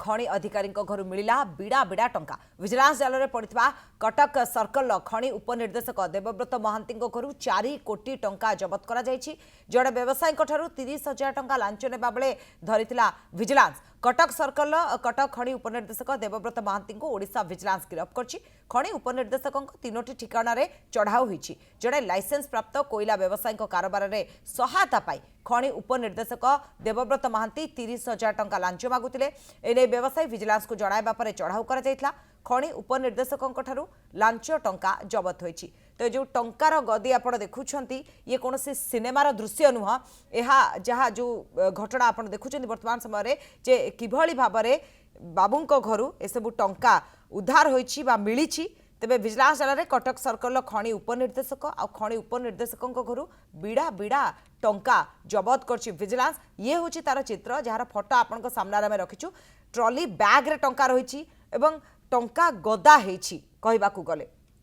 खଣି अधिकारी घर मिला बिड़ा बिड़ा टंका विजिलेंस जाल में पड़ा कटक सर्कल खनि उपनिर्देशक देवव्रत महांती घर 4 कोटी टंका जबत कर जड़े व्यवसायी 30,000 टंका लांच नेबा बेले धरिथिला विजिलेंस कटक सर्कल कटक खनि उपनिर्देशक देवव्रत महांती को ओडिशा विजिलेंस गिरफ करछि खनि उपनिर्देशक 3टी ठिकाना चढ़ाऊ होइछि जड़े लाइसेंस प्राप्त कोयला व्यवसायी कारोबार में सहायता पाई खनि उपनिर्देशक देवव्रत महांती 30,000 टंका लांच मागुतिले एने व्यवसायी विजिलेंस को जणाइबा परे चढ़ाऊ करा जायथिला खनि उपनिर्देशकों लांच टंका जबत होइछि तो जो टंकार गदी आपण देखुछंती ये कौन से सिनेमार दृश्य नुह यह जहाँ जो घटना आपण देखुछंती वर्तमान समय जे किभली भाबरे बाबूंको घरु एसबु टंका उद्धार होइछि बा मिलिछि तेबे विजिलेंस जाल में कटक सर्कल खनि उपनिर्देशक आ खनि उपनिर्देशकों घरु बिड़ा बिड़ा टंका जबत करछि विजिलेंस ये होछि तार चित्र जार फोटो आपण सामने में रखिछु ट्रॉली बैग रे टंका रहिछि एवं टंका गदा हेछि कहबाकू गले